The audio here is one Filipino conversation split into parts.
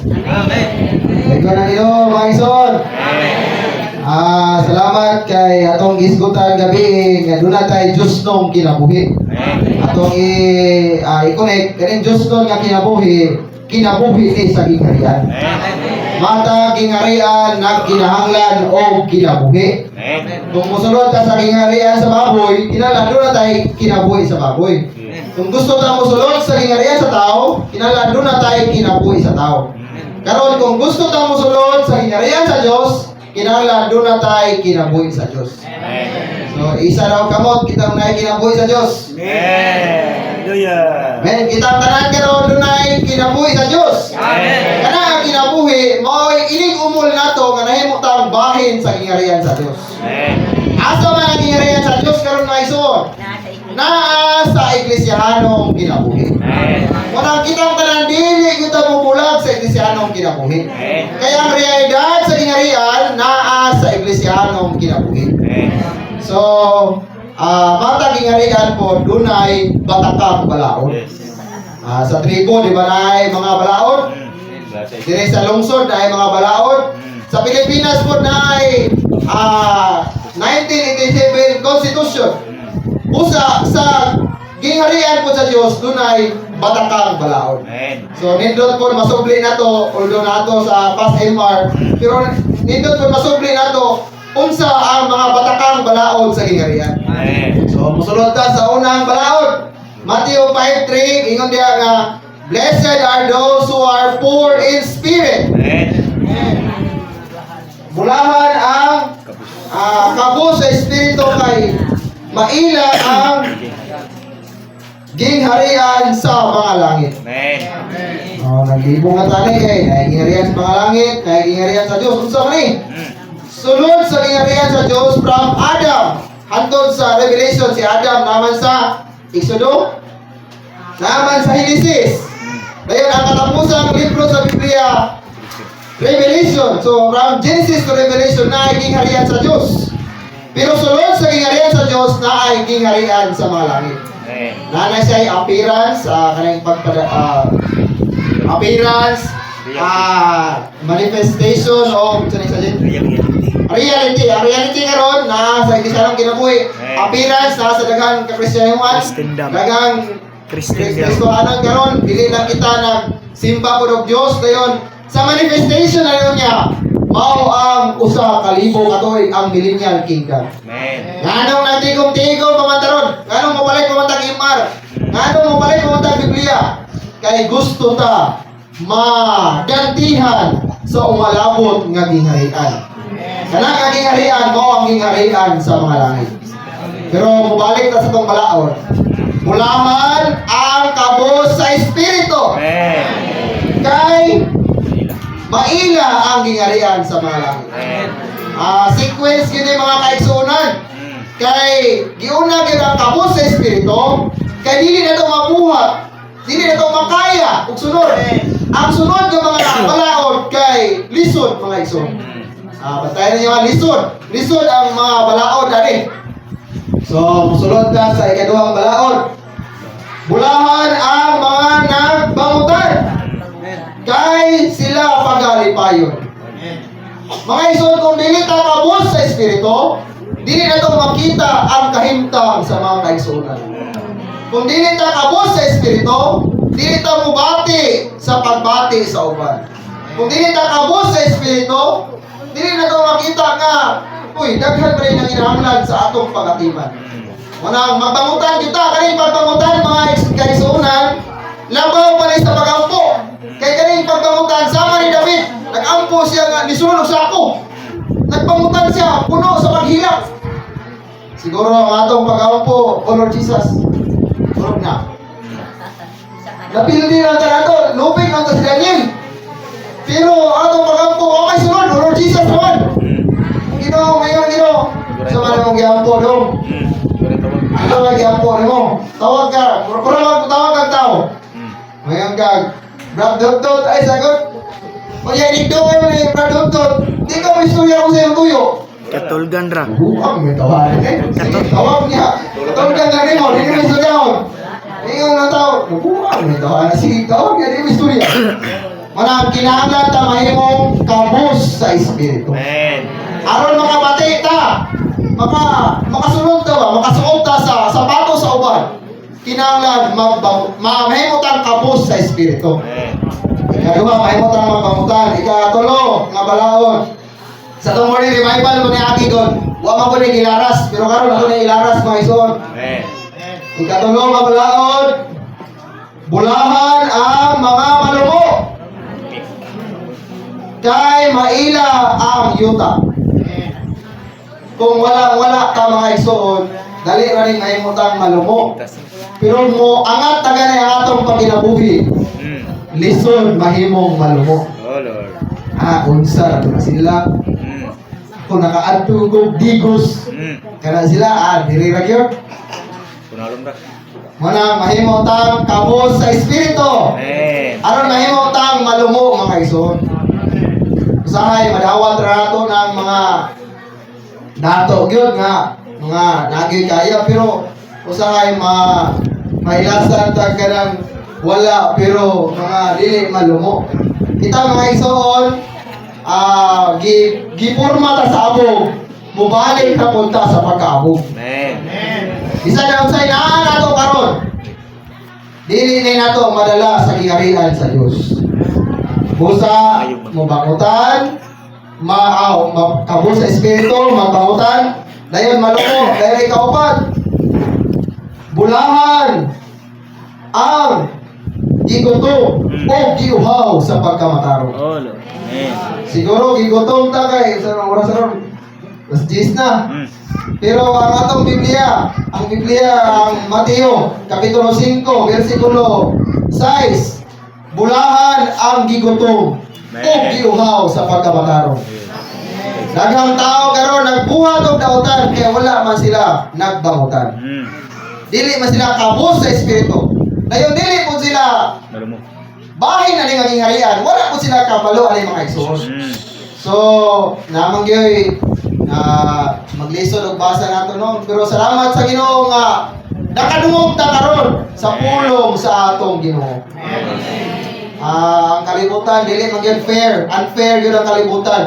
Amen. Ikaw na nilo, mga ison. Salamat kay atong isgutan gabi nga doon na tayo Diyos nung kinabuhi. Atong i-connect, kaning Diyos nung nga kinabuhi ni sa gingharian. Mata gingharian nagkinahanglan o kinabuhi. Kung musulod ta sa gingharian sa baboy, kinahanglan doon na tayo kinabuhi sa baboy. Kung gusto ta musulod sa gingharian sa tao, kinahanglan doon na tayo kinabuhi sa tao. Karon kung gusto ta musulod sa gingharian sa Dios, kinahanglan doon na tayo kinabuhi sa Dios. So isa raw kamot kitang naay kinabuhi sa Dios. Hallelujah. Men kitang tanan karon doon naay kinabuhi sa Dios. Amen. Kana ang kinabuhi mao ining umol nato nga nahimo tang bahin sa gingharian sa Dios. Asa man ang gingharian sa Dios karon mga ison? Naa sa iglesiyanong kinabuhi. Kung kitang tanan dili kita mubulag sa iglesiyanong kinabuhi. Kaya ang realidad sa gingharian naa sa iglesiyanong kinabuhi. So, mata gingharian po dunay batakang balaod. Sa tribo di ba naay mga balaod? Dire sa lungsod naay mga balaod. Sa Pilipinas po naay 1987 Constitution. Usa sa gingharian po sa Dios dunay batakang balaod. So nindot po masubli nato although nato sa past MR pero nindot po masubli nato unsa ang mga batakang balaod sa gingharian. So musulod ta sa unang balaod. Matthew 5:3 ingon diha nga blessed are those who are poor in spirit. Bulahan ang kabus sa espiritu kay maila ang gingharian sa mga langit. Naglibong nga tani kay gingharian sa mga langit, kay gingharian sa Dios. Unsa man ni? Sulod sa gingharian sa Dios from Adam hangtod sa Revelation si Adam naman sa Exodo, naman sa Genesis. Dayon ang katapusang libro sa Biblia Revelation. So from Genesis to Revelation na ay gingharian sa Dios. Pero sulod sa gingharian sa Dios na ay gingharian sa mga langit. Nanay siya appearance, kanang appearance, manifestation of reality. Ang reality karon na sa iglesiyanong kinabuhi. Appearance na sa daghang kakristyanuhan, daghang Kristohanan karon, dili lang kita nagsimba pud og Dios dayon. Sa manifestation na niya, mao ang usa ka libo ka tuig ang millennial kingdom. Nganong nagtigom-tigom pamantaron? Nganong mabalik pamantag imar? Nganong mabalik pamantag Biblia? Kay gusto ta magantihan sa umalabot nga gingharian. Kana nga gingharian mao ang gingharian sa mga langit. Pero mabalik ta sa tong balaod. Mulahan ang kabus sa espiritu. Kay maila ang gingharian sa mga langit. Sequence gini mga kaigsunan. Kay giuna gyud ang kabus sa espiritu, kay dili na to mabuhat, dili na to makaya ug sunod. Ang sunod nga mga balaod kay lisod mga igsoon. Bantayan niyo ang lisod ang mga balaod ani. So musulod ta sa ikaduhang balaod. Bulahan ang mga nagbangutan. Kay sila pagalipayon. Mga igsoon, kung dili ta kabus sa espiritu, dili na to makita ang kahimtang sa mga kaigsuonan. Kung dili ta kabus sa espiritu, dili ta mubati sa pagbati sa uban. Kung dili ta kabus sa espiritu, dili na to makita nga daghan pa rin ang inahanglan sa atong pagatiman. Muna magbangutan kita, kaning pagbangutan mga kaigsuonan, labaw pa rin sa pagampo. Kay kaning pagbangutan sama ni David, nag-ampo siya nga nisulog sa ako. Nagbangutan siya puno sa paghilak. Siguro ang atong pag-ampo, oh Lord Jesus, tulog na. Napildi lang ka na to, lupig lang to si Daniel. Pero atong pag-ampo, okay sunod, oh Lord Jesus naman. Gino, ngayon gino. Sa mga mong giampo dong. Ano nga giampo mo? Tawag ka, kurang tawag kang tao. Ngayon kag, Brad Dugtod, ay sagot. O yan, igdoon ni Brad Dugtod. Di ka may istorya ko sa iyong tuyo. Katulgan ra. Buwag, may tawanan eh. Tawag niya. Katulgan na rin mo, hindi may istorya ko. Ingon na tao. Buwag, may tawanan. Sige, tawag niya, di may istorya. Manang kinahanglan ta mahimong kabus sa espiritu. Amen. Aron makabati ta, makasunod ta ba, makasuot ta sa sapato sa uban. Kinahanglan mahimong tang kabus sa espiritu. Amen. Ikaduha, mahimong tang magbangutan. Ikatulo, nga balaod. Sa itong morning revival mo ni Aki doon, wa man ko ni ilaras, pero karon ako ni ilaras mga ison. Amen. Ikatulo, nga balaod, bulahan ang mga malumo. Kay maila ang yuta. Kung wala ka mga igsoon, dali ra ning mahimutang malumo. Pero mo angat taga na ang atong pagkinabuhi. Lison mahimong malumo. Oh Lord. Unsa na sila. Kung nakaadto og digos, kana sila diri ra gyud. Punalong ra. Muna mahimo tang kabos sa espiritu. Amen. Aron mahimo tang malumo mga igsoon. Usahay madawat ra nato ng mga dato gyud nga mga nagay kaya pero usahay mailasan ta kanang wala pero mga dili malumo. Kita mga igsoon gipurma ta sa abog, mubalik na punta sa pagkaabog. Amen. Isa na unsay naa nato karon. Dili na nato madala sa giharian sa Dios. Busa mubangutan, kabus sa espiritu, mabangutan, dayon malumo, dayon kaupat. Bulahan ang gigutom o giuhaw sa pagkamatarong. Oh Lord. Amen. Siguro gigutom ta kay sa oras ron. Mas 10 na. Pero ang atong Biblia, ang Mateo, Kapitulo 5, versikulo 6, bulahan ang gigutom o giuhaw sa pagkamatarong. Daghang tao karon nagbuhat og dautan kaya wala man sila nagbangutan. Dili man sila kabus sa espiritu. Dayon dili po sila Malumo. bahin na ning harian, wala po sila kabalo ani mga igsoon. So, namang gyoy maglisod og basa nato no. Pero salamat sa Ginoo nga nakadungog ta karon sa pulong sa atong Ginoo. Ang kalibutan dili man gyud fair, unfair gyud ang kalibutan.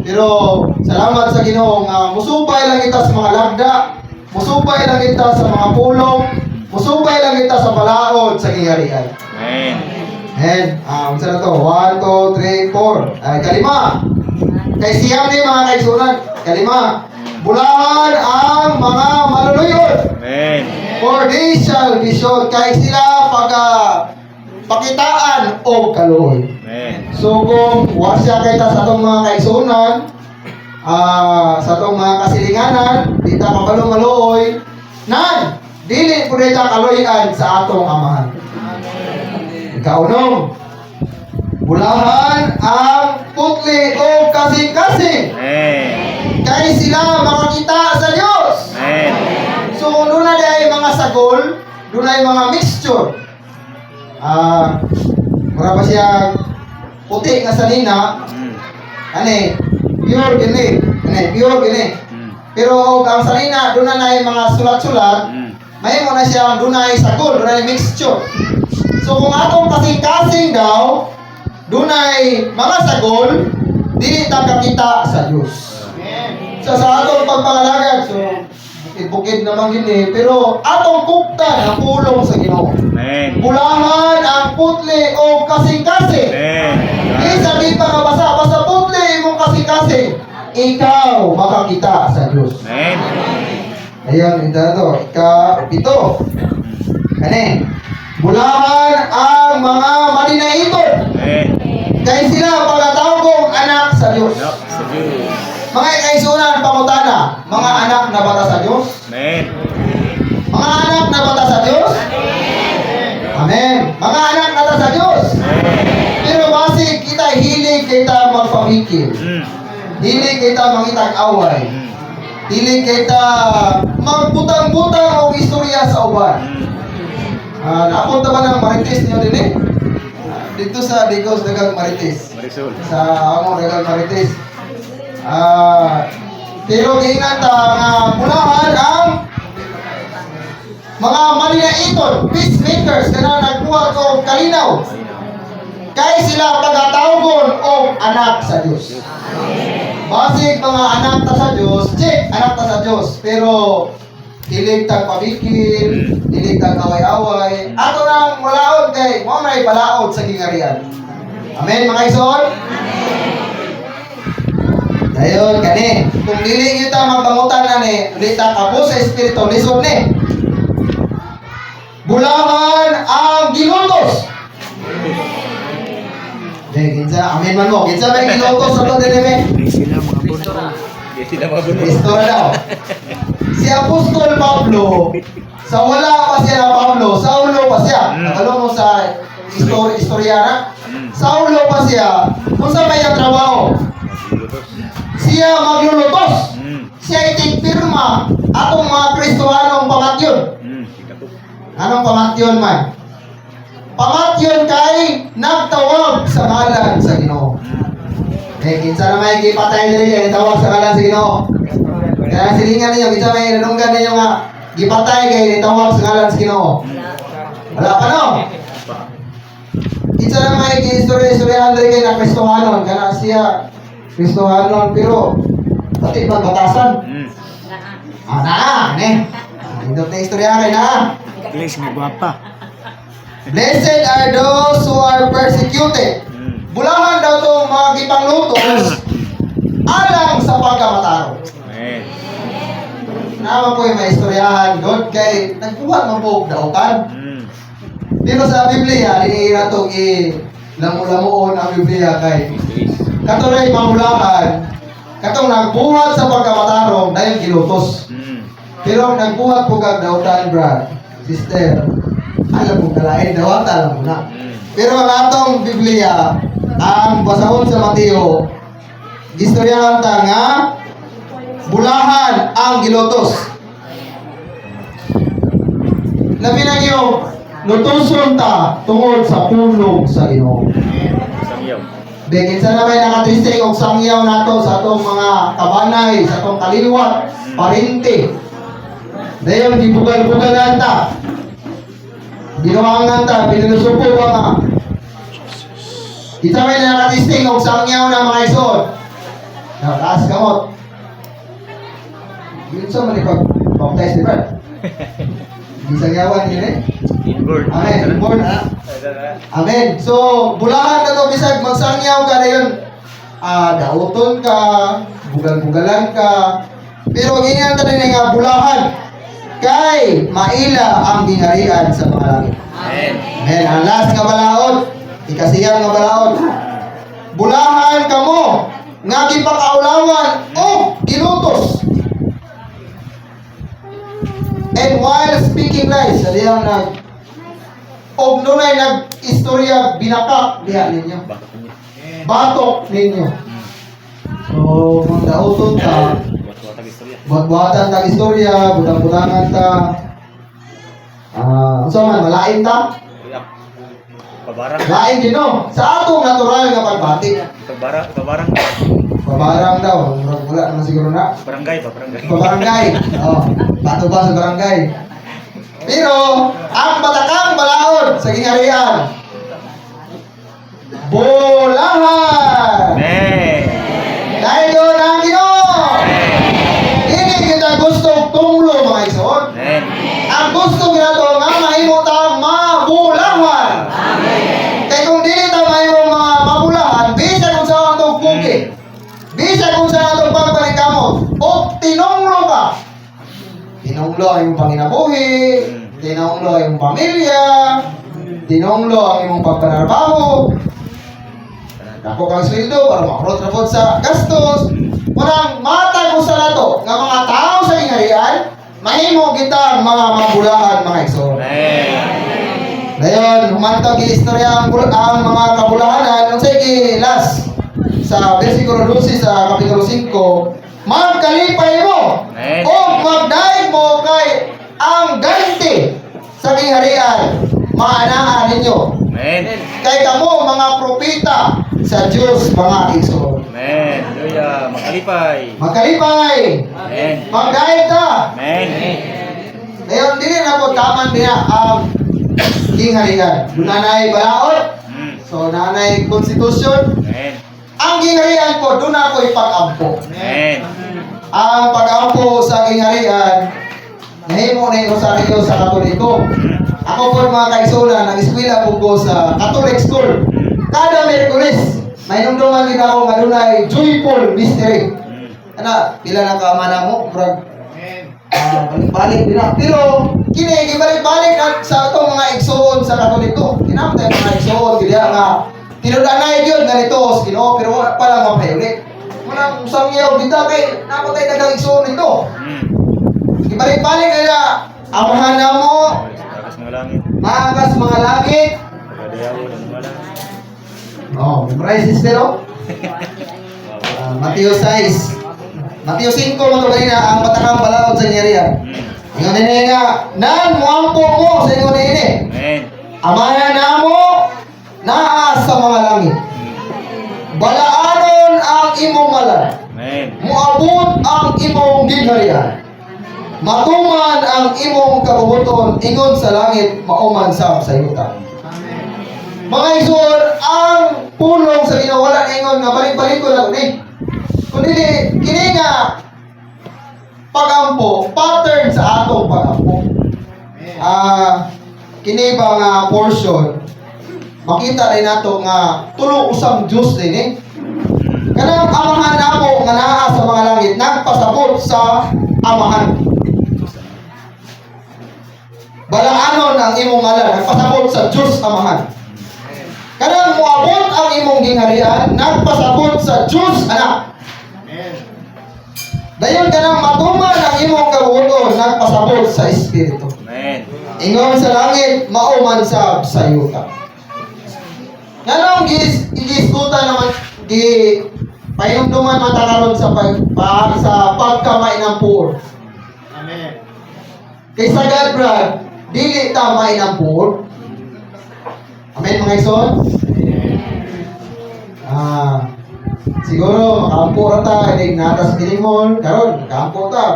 Pero salamat sa Ginoo nga musupay lang kita sa mga lagda, musupay lang kita sa mga pulong, musupay lang kita sa balaod sa giharian. Amen. And, unsa na to? 1, 2, 3, 4. Ay, kalima. Kay siyam ni mga kaigsunan. Kalima. Bulahan ang mga maluluyod. Amen. For they shall be shown. Kay sila pakitaan o kaluoy. Amen. So, kung wasya kay ta sa itong mga kaigsunan, sa itong mga kasilinganan, di ta kabalong-maluoy, nan, dili po ta kaluyan sa atong amahan. Kaunom, bulahan ang putli o kasing-kasing. Amen. Kaya sila makakita sa Diyos. Amen. So kung doon na ay mga sagol, doon ay mga mixture. Mura ba siya puti nga salina, pure gini. Pure gini. Pero ang salina, doon na ay mga sulat-sulat, may mo na siya doon ay sagol, doon ay mixture. So kung atong kasing-kasing daw, dunay mga sagol, dili ta kakita sa Dios. So sa atong pagpangalagad, so bukid naman gini, pero atong kuptan ang pulong sa Ginoo. Amen. Bulahan ang putli o kasing-kasing. Amen. Di sabi pa nga basa putli imong kasing-kasing, ikaw makakita sa Dios. Amen. Ayun, ito na to. Ika-7. Kani? Bulahan ang mga maninaiton. Amen. Kaya sila pagkatawag kong anak sa Diyos. Anak sa Diyos. Mga kaisunan, pangutana, mga anak na bata sa Diyos. Amen. Mga anak na bata sa Diyos. Amen. Mga anak na bata sa Diyos. Pero basi kita hilig kita magpamikir. Hilig kita mangitag away. Hilig kita magbutang-butang o istorya sa uban. Napunta ba ng Marites niyo din eh? Dito sa Digos, dagang Marites. Marisol. Sa among dagang Marites. Pero giingnan ta nga bulahan ang mga maninaiton, peacemakers, kana nagbuhat og kalinaw. kay sila pagatawgon og anak sa Dios. Basig mga anak ta sa Dios, check anak ta sa Dios, pero dili tag pabikil, dili tag away-away. Ato nang walaod kay mo may balaod sa gingarian. Amen mga igsoon. Dayon kani, kung dili kita magbangutan na ni, dita kabus sa espiritu lisod ni. Bulahan ang gilutos. Kinsa, amen man mo. Kinsa may gilutos sa to dinhi? Hindi sila mga bono. Hindi sila mabunod. Istorya daw. Si Apostol Pablo, sa wala pa siya na Pablo, Saulo pa siya. Alam mo sa istorya na? Saulo pa siya. Kung sa may trabaho, siya maglulutos. Siya itigpirma atong mga Kristohanong pamatyon. Anong pamatyon man? Pamatyon kay nagtawag sa ngalan sa Ginoo. Kinsa na may gipatay diri kay tawag sa ngalan sa Ginoo. Kaya silingan ninyo, kinsa may nanunggan ninyo nga gipatay kay tawag sa ngalan sa Ginoo. Wala pa no? Kinsa na may istorya diri kay na Kristohanon kana siya Kristohanon pero pati pagbatasan. Ne. Indot na istorya kay na. Please, may guwapa. Blessed are those who are persecuted. Bulahan daw itong mga gipanglutos alang sa pagkamataro. Amen. Naman po yung may istoryahan doon kay nagbuhat ng buhok dautan. Pero sa Biblia, iniira itong lamu-lamuon ang Biblia kay katuloy mamulahan katong nagbuhat sa pagkamatarong dahil gilutos. Pero nagbuhat po kag dautan, brad, sister, alam mo kalain dawat, alam mo na. Pero ang atong Biblia, ang basahon sa Mateo, istoryahan ta nga bulahan ang gilutos. Labi na niyo, lutuson ta tungod sa pulong sa Ginoo. Sangyaw. Begin sa na may nakatisting og sangyaw nato sa atong mga kabanay, sa atong kaliwat, parinti. Dayon gibugal-bugalan ta. Ginawangan ta, pinilusupo nga. Kita may nakatisting og sangyaw na mga isod. Nakaas kamot. Yun sa manipag baptize di ba? Di sangyawan yun eh. Inborn. Amen. Inborn ha. Amen. So, bulahan na to bisag magsangyaw ka na yun. Dauton ka, bugal-bugalan ka. Pero ganyan ta din nga bulahan. Kay maila ang gingarian sa mga langit. Amen. Amen. Ang last nga balaod, ikasiyang nga balaod. Bulahan kamo nga gipakaulawan o gilutos. And while speaking lies, saliyang og nunay nag-istorya binakak diha ninyo. Bakit niya? Batok ninyo. So, kung dauton ta, Buat-buatag istorya. buhat-buhatan tag istorya, butang-butangan ta. Unsa man malain ta? Uyak. Pabarang. Lain din no. Sa atong natural nga pagbati. Pabarang. Pabarang daw, wala naman siguro na. Barangay. Pabarangay. Oh, bato ba sa barangay? Pero ang batakang balaod sa gingarian. Bulahan. Amen. Dahil yun ang Ginoo. Hindi kita gusto tunglo mga igsoon. Amen. Ang gusto kita to nga mahimo ta mabulahan. Kaya kung dili ta mahimo mga mabulahan, bisa kung saan itong kuki. Bisa kung saan itong pagpalikamot. O tinunglo ka. Tinunglo ang iyong panginabuhi. Tinunglo ang iyong pamilya. Tinunglo ang iyong pagpanarbaho. Dako kang sweldo para makurot-rapot sa gastos. Walang matag sa nato nga mga tao sa ingarian, mahimo kita mga mabulahan mga igsoon. Amen. Dayon, humantog istorya ang mga kabulahanan. Kung sige, last sa versikulo 12 sa kapitulo 5, magkalipay mo Amen. o magdaig mo kay ang ganti sa kingharian, maanaan ninyo. Amen. Kay kamo mga propeta sa Diyos mga igsoon. Amen. Hallelujah. Magkalipay. Magkalipay, Amen. magdaig ta. Amen. Dayon, dili na po taman niya ang kingharian. Dunanay balaod, So, nanay konstitusyon. Amen. Ang gingharian ko, doon ako'y pag-ampo. Amen. Ang pag-ampo sa gingharian, nahimo na yung rosaryo sa Katoliko. Ako po mga kaigsunan, nag-eskwela po ko sa Catholic School. Kada Merkulis, may nungdungan din ako madunay joyful mystery. Ano, pila na kamana mo, brag. Balik-balik din na. Pero, kini, gibalik-balik na sa itong mga igsoon sa Katoliko. Kinamtay mga igsoon, kaya nga, tinudanay yun, ganito, Ginoo, pero wala pa lang mapayulit. Munang samyaw, kita kay, napatay na ng igsoon nito. Gibalik-balik na, amahan na mo, Takas mga langit. maagas mga langit. Pagkadayaw ng mga langit. Oh, memorize sister, oh. Mateo 6. Mateo 5 mo kanina ang batakang balaod sa nyarian. Ingon nini nga, nan muampo mo sa ingon nini. Amen. Amana namo naa sa mga langit. Balaanon ang imong malan. Amen. Muabot ang imong gingharian. Matuman ang imong kabubuton ingon sa langit mauman sa yuta. Mga igsoon, ang pulong sa ginawala na ingon nga balik-balik ko lang ni. Kundi kini nga pagampo, pattern sa atong pagampo. Kini ba nga portion, makita rin nato nga tulo usang Dios din eh. Kanang amahan namo nga naa sa mga langit nagpasabot sa amahan. Balaanon ang imong ngalan nagpasabot sa Dios amahan. Kanang moabot ang imong gingharian nagpasabot sa Dios anak. Dayon kanang matuman ang imong kabubuton nagpasabot sa Espiritu. Amen. Ingon sa langit, mauman sa sayuta. Nganong igiskutan naman di payumduman mata karon sa sa pagkamay ng puor. Amen. Kay sagad brad, dili ta may ng puor. Amen mga igsoon? Siguro makampo ra ta inig natas bilimon karon makampo ta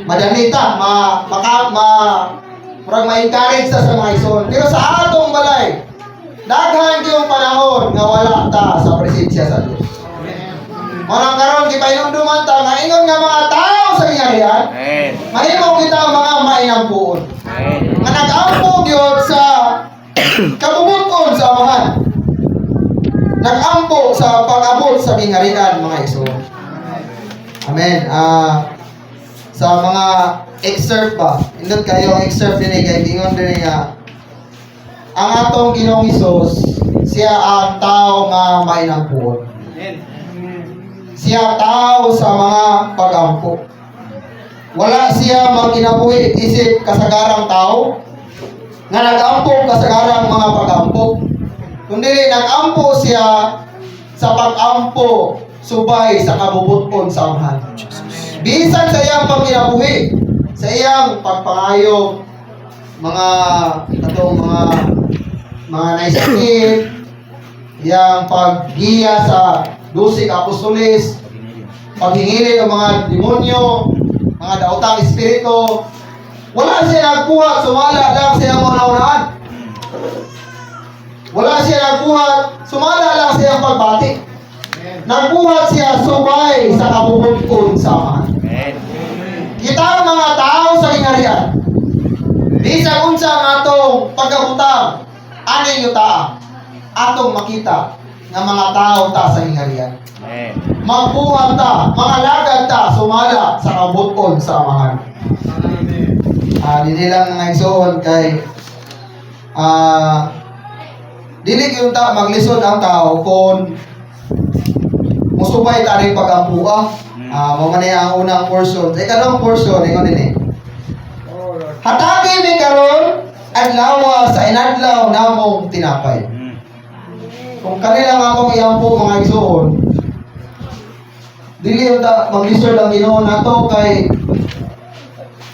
madami ta murag ma-encourage ta sa mga igsoon. Pero sa atong balay daghan yung panahon nga wala ta sa presensya sa Dios. Marang karon gipainomduman ta nga ingon nga mga tao sa gingharian Amen. mahimo kita mga mainampuon Amen. nga nag-ampo gyud sa kabubuton sa amahan. Nag-ampo sa pag-abot sa gingharian mga igsoon. Amen. Sa mga excerpt pa, indot kayo ang excerpt din kay gingon din nga ang atong Ginoong Hesus siya ang tao nga mainampuon. Siya tao sa mga pag-ampo. Wala siya magkinabuhi isip kasagarang tao nga nag-ampo kasagarang mga pag-ampo. Kundi nag-ampo siya sa pag-ampo subay sa kabubuton sa amahan. Bisan sa iyang pagkinabuhi, sa iyang pagpangayog, mga naisakit, iyang paggiya sa 12 apostoles, paghingili ng mga demonyo, mga daotang espiritu, wala siya nagbuhat, sumala lang sa iyang una-unaan. Wala siya nagbuhat, sumala lang sa iyang pagbati. Nagbuhat siya subay sa kabubuton sa amahan. Amen. Kita ang mga tao sa gingharian. Bisag unsa ang atong pagkabutang, aning yuta, atong makita nga mga tao ta sa gingharian. Amen. Magbuhat ta, mga lagad ta, sumala sa kabubuton sa amahan. Dili lang nga igsoon kay dili gyud ta maglisod ang tao kung musubay ta ring pag-ampua. Mao man ang unang portion. Sa ikalawang portion ingon dinhi. Hatagi mi karon adlaw sa inadlaw namong tinapay. Kung kanila nga akong iampo mga igsoon, dili yung mag-lisod ang Ginoo nato kay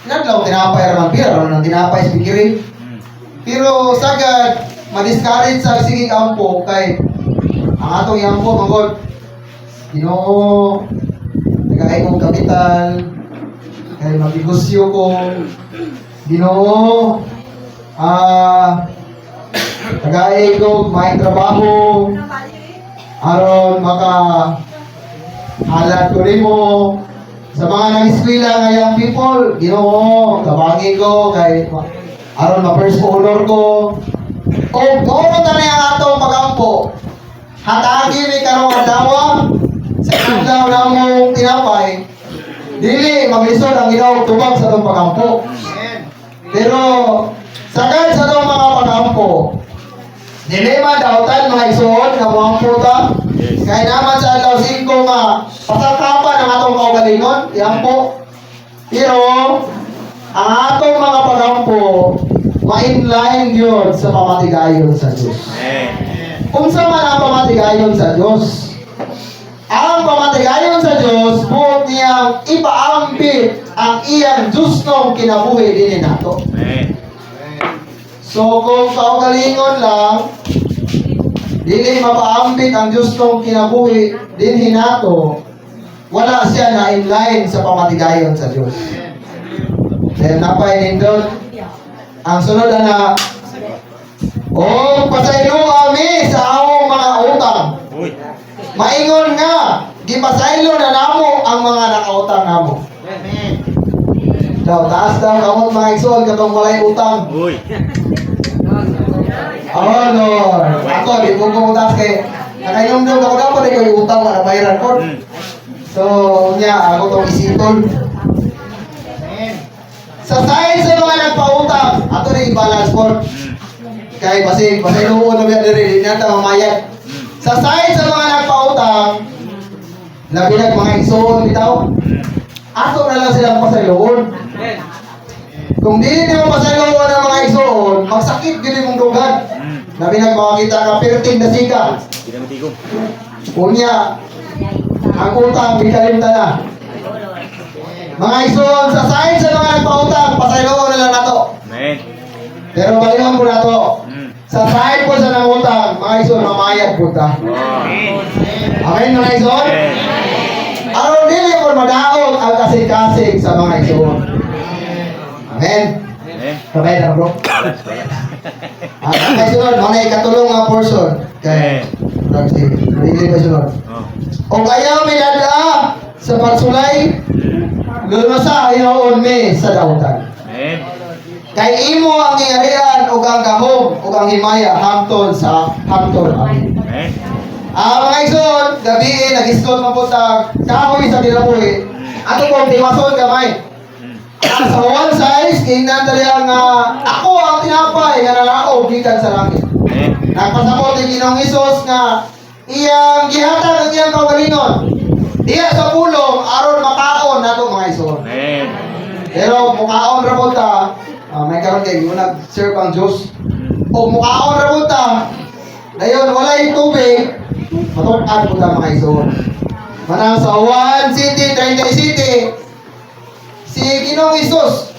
inadlaw tinapay raman pira ron ang tinapay sa bikiri. Pero sagad ma-discourage sa sige ampo kay ang atong iampo mangod Ginoo nagay kong kapital kay magbigosyo ko Ginoo Kagaya ko, may trabaho, aron maka halat ko rin mo sa mga nag-eskwela nga young people, Ginoo, tabangi ko kay aron ma-first honor ko. O doon na ang atong pagampo. Hatagi ni karong adlaw sa adlaw na mong tinapay. Dili maglisod ang Ginoo tubag sa atong pagampo. Pero sagad sa atong mga pagampo, dili man daotan mga isuod nga pagampo ta. Kaya naman sa adlaw 5 nga pasakapan ang atong kaugalingon, yan po. Pero ang atong mga pagampo ma-inline yun sa pamatigayon sa Diyos. Kung sa man ang pamatigayon sa Diyos, ang pamatigayon sa Diyos, buot niyang ipaambit ang iyang Diyos nung kinabuhi din nato. So kung kaugalingon lang, dili mapaambit ang Diyos nung kinabuhi din hinato, wala siya na inline sa pamatigayon sa Diyos. Then napay nindot, ang sunod na, o pasaylo kami sa among mga utang. Uy. Maingon nga, gipasaylo na namo ang mga nakautang namo. Daw, taas daw kamot mga igsoon katong walay utang. Uy. Oh Lord, ako di ko kumutas kay nakainom ako dapat di ko yung utang na bayaran ko. So, niya ako tong isipon. Sa side sa mga nagpautang, ato na i-balance po. Kaya basig luho na biya diri, di nata mamayad. Sa side sa mga nagpautang, labi na mga igsoon bitaw, ato na lang silang pasayloon. Kung di mo pasayloon ang mga igsoon, magsakit gini mong dugan. Labi na makakita ka perting na sika. Hindi na matigong. Kunya, ang utang, bikalimta na. Mga igsoon, sa side sa mga nagpautang, pasayloon na lang nato. Amen. Pero balihan po na to. Sa side po sa nangutang, mga igsoon, mamayad po ta. Amen, mga igsoon? Araw dili po madaog ang kasig-kasig sa mga igsoon. Amen. Amen. Sabay na bro. Kaya sunod, mga ikatulong nga portion. Kaya, dili pa sunod. O kaya may dada sa pagsulay, lumasa ayaw me sa dautan. Amen. Kay imo ang ingarian ug ang gahom ug ang himaya hangtod sa hangtod. Amen. Amen. Mga igsoon, gabi nag-iskot man po sa kahoy sa tilapoy. Ato pong tiwason gamay. Sa one size, kingnan talaga nga ako ang tinapay nga nalaog gikan sa langit. Amen. Nagpasabot ni Ginoong Hesus nga iyang gihatag ang iyang kaugalingon. Diya sa pulong aron makaon nato mga igsoon. Amen. Pero mukaon ra po ta, may karon kay nag-serve ang Diyos. O mukaon ra po ta, dayon walay tubig, matukan po ta mga igsoon. Manang sa 1 City, 30 City, si Ginoong Hesus,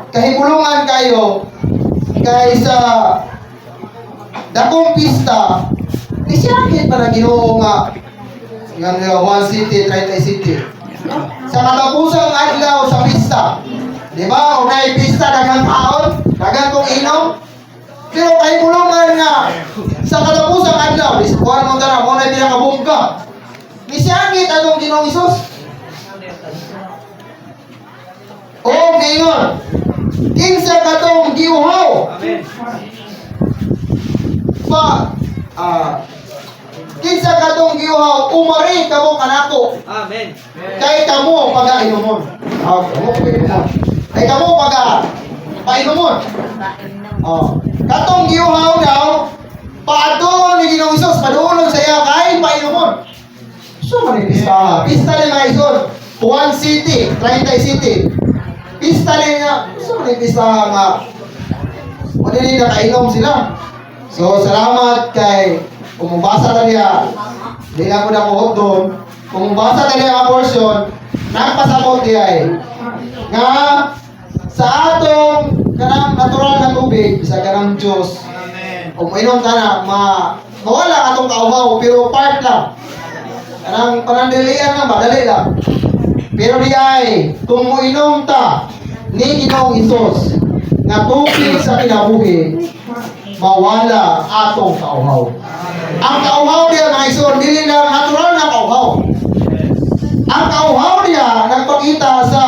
kahibulungan kayo, kaysa dakong pista, isyakit pa na Ginoo nga, nga 1 City, 30 City. Sa katapusang adlaw sa pista, di ba? Kung may pista, dagang kaon, dagang kong inom. Pero kahibulungan nga, sa katapusang adlaw, ispuan mo na mo na pinakabungka. Isyakit anong Ginoong Hesus. O ngayon, kinsa katong giuhaw. Kinsa katong giuhaw, umari kamo kanako. Amen. Kay kamo pag-ainomon. Kamo pag-ainomon. Kay kamo pag-ainomon. Katong giuhaw daw, paadon ni Ginoong Hesus, padulong sa iya kay painomon. So man pista. Pista ni mga igsoon. 1 City, 30 City. Pista niya, gusto mo na pista nga wala nila nakainom sila. So, salamat kay kumubasa na niya. Hindi lang ko na kuhot doon. Kumubasa na niya ang portion, nagpasapot niya nga sa atong kanang natural na tubig, sa kanang Diyos. Kung mainom ka na, mawala atong kauhaw, pero part lang. Kanang panandalian nga, madali lang. Pero di ay, kung muinom ta ni Ginoong Hesus nga tubig sa kinabuhi, mawala atong kauhaw. Ang kauhaw niya mga igsoon dili lang natural na kauhaw. Ang kauhaw niya nagpakita sa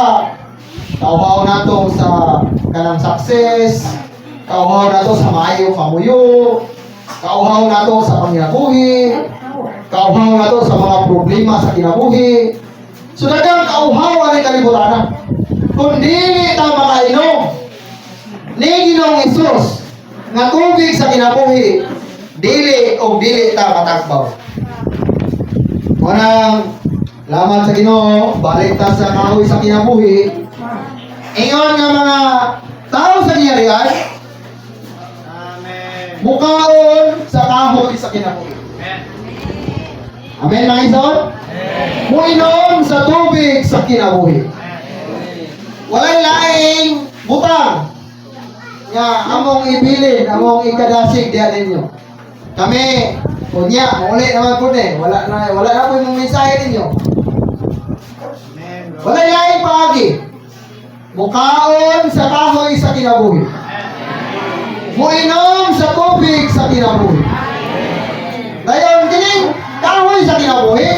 kauhaw nato sa kanang success, kauhaw nato sa maayo kamuyo, kauhaw nato sa panginabuhi, kauhaw nato sa mga problema sa kinabuhi. So daghang kauhaw ang kalibutan. Kung dili ta makainom ni Ginoong Hesus nga tubig sa kinabuhi, dili o dili ta matakbaw. Munang lamat sa Ginoo, balik ta sa kahoy sa kinabuhi. Ingon nga mga tao sa giyarian, mukaon sa kahoy sa kinabuhi. Amen mga igsoon? Muinom sa tubig sa kinabuhi. Walay laing butang nga among ibilin, among ikadasig diha ninyo. Kami, kunya, muli naman po wala na po yung mensahe ninyo. Walay laing paagi. Mukaon sa kahoy sa kinabuhi. Muinom sa tubig sa kinabuhi. Dayon kining kahoy sa kinabuhi,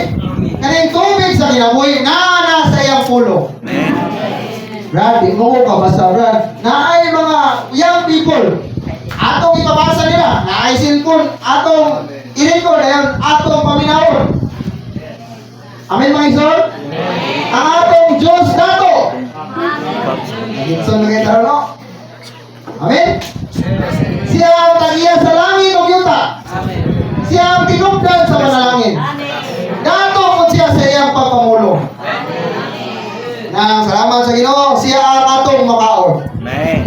kaning tubig sa kinabuhi na nasa iyang pulo. Brad, di mo ko basta Brad. Naay mga young people. Atong ipabasa nila. Naay cellphone. Atong i-record. Ayan, atong paminawon. Amen mga igsoon? Ang atong Diyos dato. Igsoon na kayo no? Amen? Siya ang tagiya sa langit o yuta. Siya ang tinugdan sa manalangin. Dato ko siya sa iyang pagpamulo. Nang salamat sa Ginoo, siya ang atong makaon. Amen.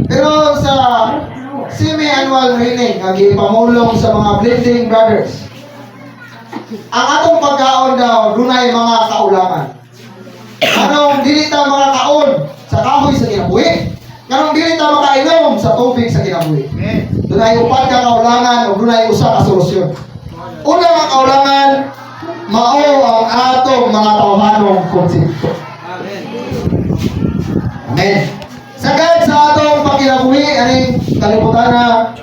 Pero sa semi-annual meeting, nagipamulong sa mga blending brothers, ang atong pagkaon daw, dunay mga kaulangan. Anong dili ta makakaon sa kahoy sa kinabuhi? Anong dili ta makainom sa tubig sa kinabuhi? Dunay upat ka kaulangan o dunay usa ka solusyon. Una nga kaulangan, mao ang atong mga tawhanong konsepto. Amen. Sagad sa atong pagkinabuhi, aning kalibutan na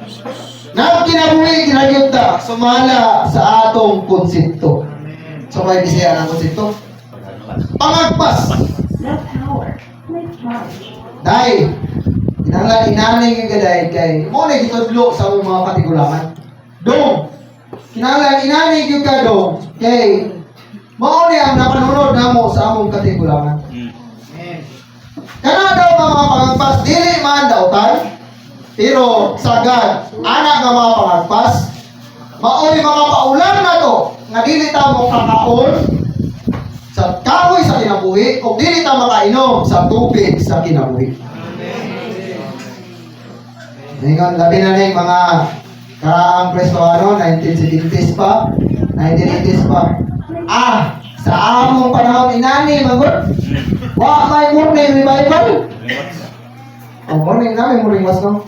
kinabuhi, kinagyod ta, sumala sa atong konsepto. So, may bisaya ng konsepto? Pangagpas. Dahil, kinanglan inanay yung gaday kay, mo na gitudlo sa mga katigulangan. Dong, kinanglan inanay yung kadong kay, mo na ang napanunod na mo sa among katigulangan. Kana daw mga pangagpas, dili man daw tan, pero sagad, anak nga mga pangagpas, mauni mga paulan na to, nga dili ta mo kakaon sa kahoy sa kinabuhi, o dili ta makainom sa tubig sa kinabuhi. Ngayon, labi na rin mga karaang Kristohano, 1970s pa, 1980s pa. Sa among panahon inani, magod. Wa may morning revival. Morning namin, morning watch no?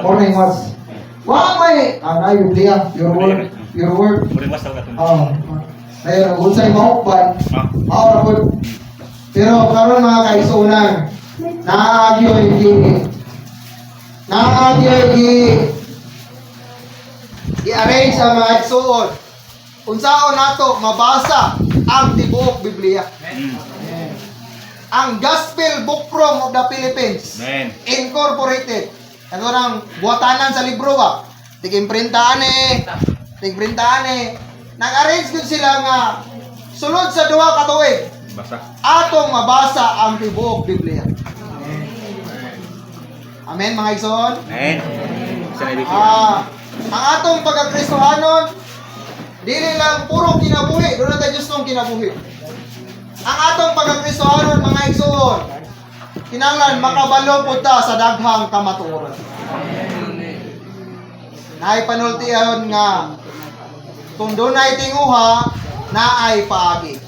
Morning watch. Wa may, na Biblia, your word. Muring mas tawag Ayun, unsay mahukban. Rapod. Pero karon mga kaigsunan, naagyoy i-arrange sa mga igsuon. Unsaon nato mabasa ang tibuok Biblia. Ang Gospel Book from of the Philippines. Amen. Incorporated. Ano nang buhatanan sa libro ba? Tig-imprintahan Nag-arrange ko sila nga sulod sa duha ka tuig. Basa. Atong mabasa ang tibuok Biblia. Amen mga igsoon. Amen. Sa ibig. Ang atong pagkakristohanon dili lang puro kinabuhi, doon natin Diyos nung kinabuhi. Ang atong pagkakristohanon mga igsoon, kinanglan makabalo po ta sa daghang kamatuoran. Naay panultian nga kung doon ay tinguha, naay paagi.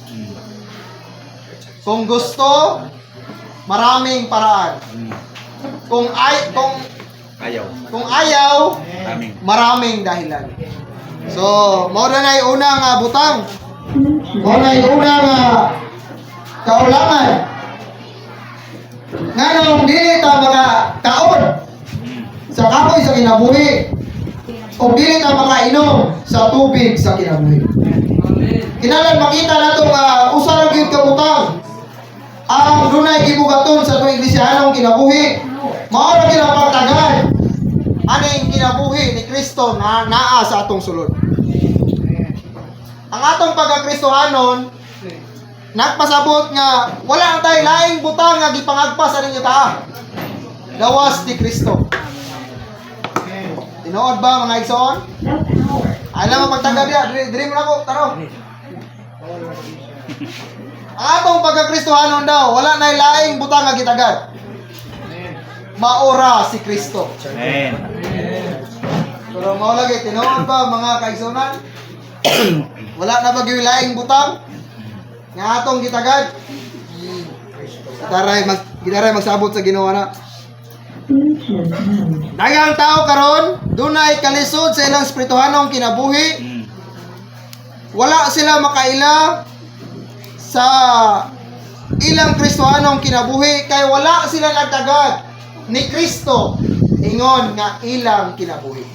Kung gusto, maraming paraan. Kung ayaw, maraming dahilan. So, mo na ay unang butang. Mo na ay unang kaulangan. Nga nung dili ta mga kaon sa kahoy sa kinabuhi, o dili ta makainom sa tubig sa kinabuhi. Kinahanglan makita nato nga usa ra gyud ka butang ang dunay gibugaton sa tuwing iglesiyanong kinabuhi. Mao ra gyud ang pagtagad aning kinabuhi ni Kristo na naa sa atong sulod. Ang atong pagkakristohanon nagpasabot nga wala na tayo laing butang nga gipangagpa sa ninyo taa. Lawas ni Kristo. Tinuod ba mga igsoon? Alam mo pagtagad dia, diri mo na ko taro. Ang atong pagkakristohanon daw wala na laing butang nga gitagad. Maora si Kristo. Amen. Pero mao lagi tinuod ba mga kaigsunan? Wala na ba gyud laing butang nga atong gitagad? Gitaray magsabot sa Ginoo na. Daghang tao karon dunay kalisod sa ilang espirituhanong kinabuhi. Wala sila makaila sa ilang Kristohanong kinabuhi kay wala sila nagtagad ni Kristo ingon nga ilang kinabuhi.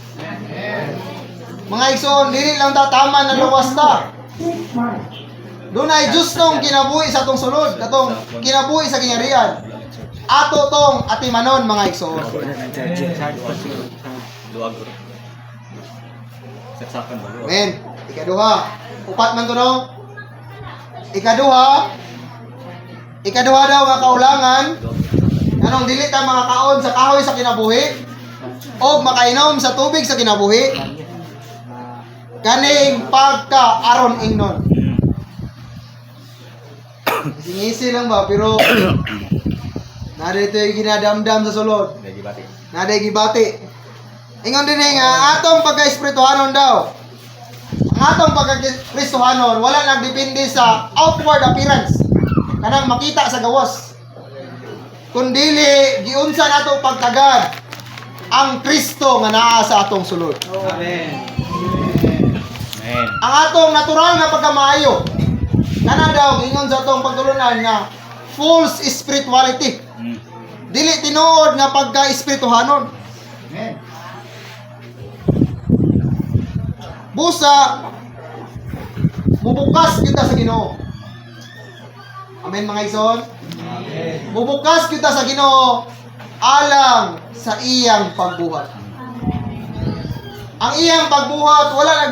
Mga igsoon, dili lang ta tama na luwas ta. Dunay justong kinabuhi sa atong sulod, katong kinabuhi sa kingharian. Ato tong atimanon mga igsoon. Duwag. Saksakan ba? Amen. Ikaduha. Upat man to no? Ikaduha daw nga kaulangan. Anong dili ta makakaon sa kahoy sa kinabuhi o makainom sa tubig sa kinabuhi. Kaning pagka aron ingnon. Singisi lang ba pero nada ito yung ginadamdam sa sulod. Lagi bati. Nada yung gibati. Ingon din nga atong pagka-espirituhanon daw. Ang atong pagka-kristohanon wala nagdepende sa outward appearance. Kanang makita sa gawas. Kundili giunsa nato pagtagad ang Kristo nga naa sa atong sulod. Amen. Ang atong natural nga pagkamaayo. Kana daw ingon sa atong pagtulunan nga false spirituality. Dili tinuod nga pagka-espirituhanon. Busa mubukas kita sa Ginoo. Amen mga igsoon. Mubukas kita sa Ginoo alang sa iyang pagbuhat. Ang iyang pagbuhat wala